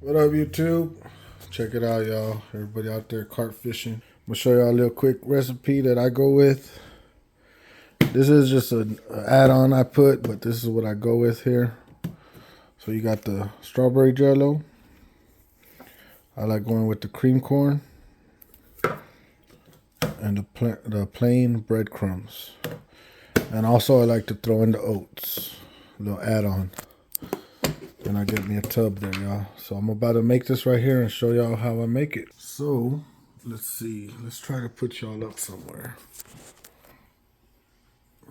What up, YouTube? Check it out, y'all. Everybody out there carp fishing. I'm gonna show y'all a little quick recipe that I go with. This is just an add-on I put, but this is what I go with here. So you got the strawberry jello. I like going with the cream corn and the plain breadcrumbs. And also I like to throw in the oats, a little add-on. Then I get me a tub there, y'all. So I'm about to make this right here and show y'all how I make it. So let's see. Let's try to put y'all up somewhere.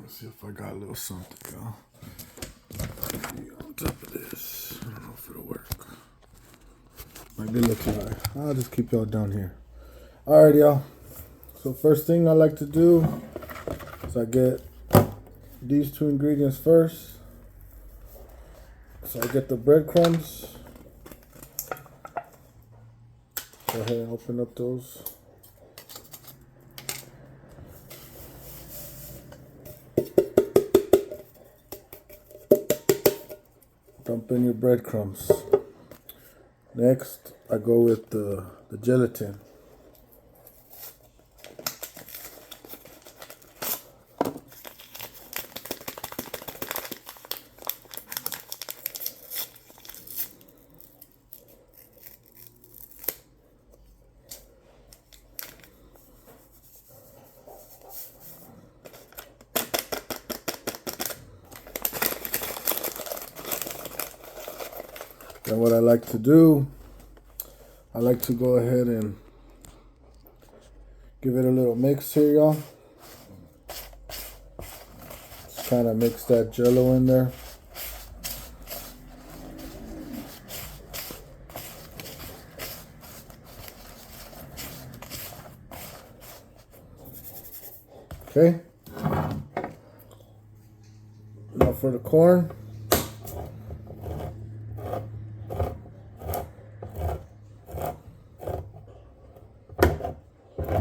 Let's see if I got a little something, y'all. On top of this. I don't know if it'll work. Might be looking high. I'll just keep y'all down here. Alright, y'all. So first thing I like to do is I get these two ingredients first. So I get the breadcrumbs. Go ahead and open up those. Dump in your breadcrumbs. Next, I go with the gelatin. Then what I like to do, I like to go ahead and give it a little mix here, y'all. Just kind of mix that jello in there. Okay. Now for the corn.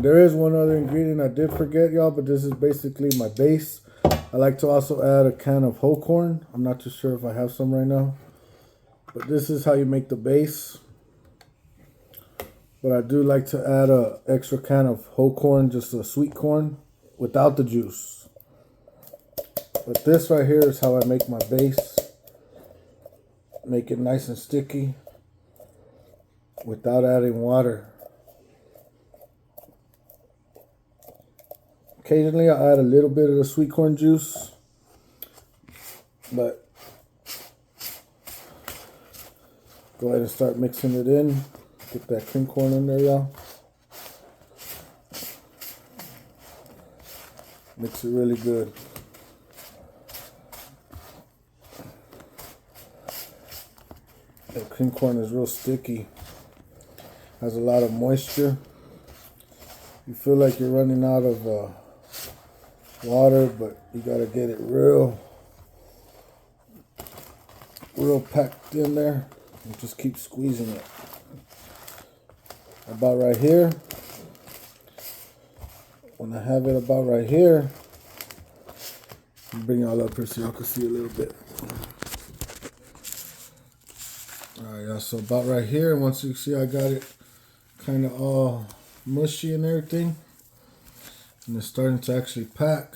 There is one other ingredient I did forget, y'all, but this is basically my base. I like to also add a can of whole corn. I'm not too sure if I have some right now, but this is how you make the base. But I do like to add a extra can of whole corn, just a sweet corn without the juice. But this right here is how I make my base. Make it nice and sticky without adding water. Occasionally I add a little bit of the sweet corn juice, but go ahead and start mixing it in. Get that cream corn in there, y'all. Mix it really good. That cream corn is real sticky. Has a lot of moisture. You feel like you're running out of water, but you gotta get it real packed in there and just keep squeezing it. About right here. When I have it about right here, I'll bring y'all up here so y'all can see a little bit. Alright, y'all, so about right here, once you see I got it kind of all mushy and everything, and it's starting to actually pack,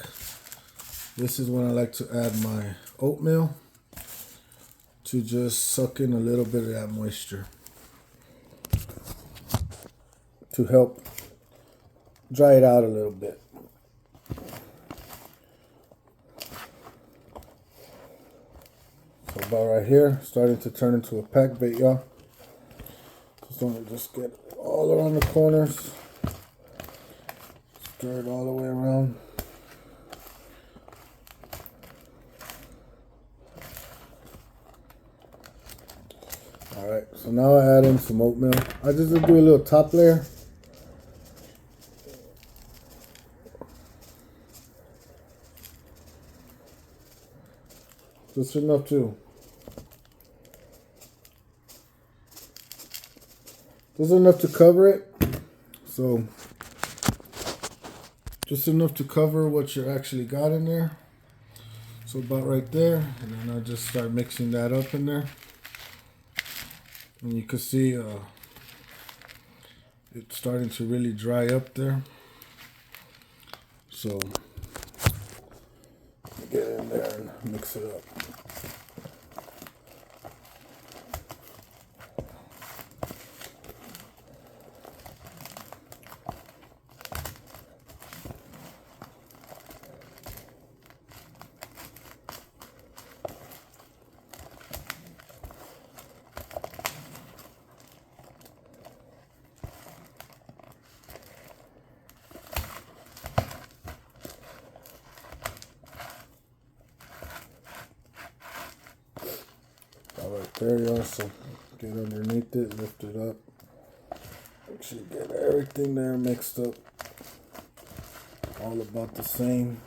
this is when I like to add my oatmeal to just suck in a little bit of that moisture to help dry it out a little bit. So about right here, starting to turn into a pack bait, y'all. Just get all around the corners. Stir it all the way around. Alright, so now I add in some oatmeal. I just do a little top layer. Just enough to. Just enough to cover it. So just enough to cover what you actually got in there. So about right there, and then I just start mixing that up in there. And you can see it's starting to really dry up there. So get in there and mix it up. Right there, y'all. So get underneath it, lift it up. Make sure you get everything there mixed up. All about the same.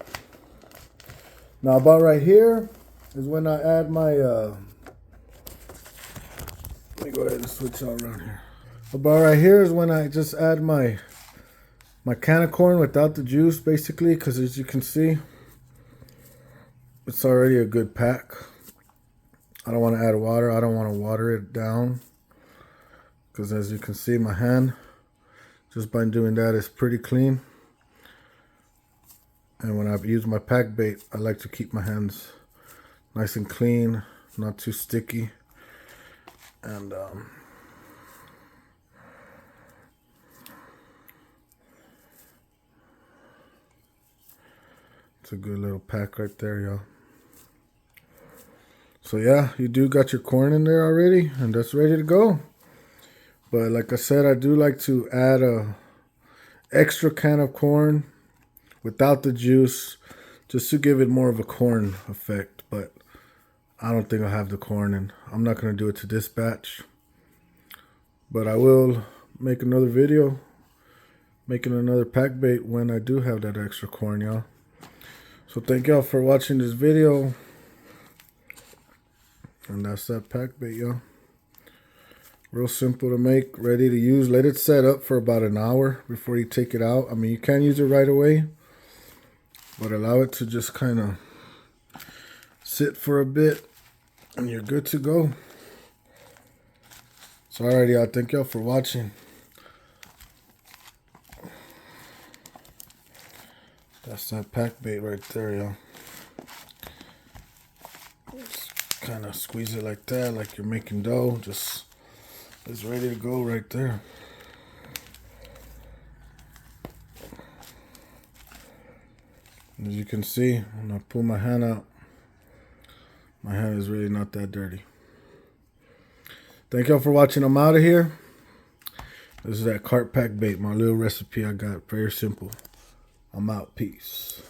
Now about right here is when I add my let me go ahead and switch out around here. About right here is when I just add my can of corn without the juice, basically, because as you can see, it's already a good pack. I don't want to add water. I don't want to water it down, because as you can see, my hand, just by doing that, is pretty clean. And when I've used my pack bait, I like to keep my hands nice and clean, not too sticky. And it's a good little pack right there, y'all. So yeah, you do got your corn in there already, and that's ready to go. But like I said, I do like to add a extra can of corn without the juice, just to give it more of a corn effect. But I don't think I'll have the corn, and I'm not going to do it to this batch. But I will make another video making another pack bait when I do have that extra corn, y'all. So thank y'all for watching this video. And that's that pack bait, y'all. Real simple to make, ready to use. Let it set up for about an hour before you take it out. I mean, you can use it right away, but allow it to just kind of sit for a bit, and you're good to go. So alrighty, y'all. Thank y'all for watching. That's that pack bait right there, y'all. Kind of squeeze it like that, like you're making dough. Just, it's ready to go right there. As you can see, when I pull my hand out, my hand is really not that dirty. Thank y'all for watching. I'm out of here. This is that carp pack bait, my little recipe I got. Very simple. I'm out. Peace.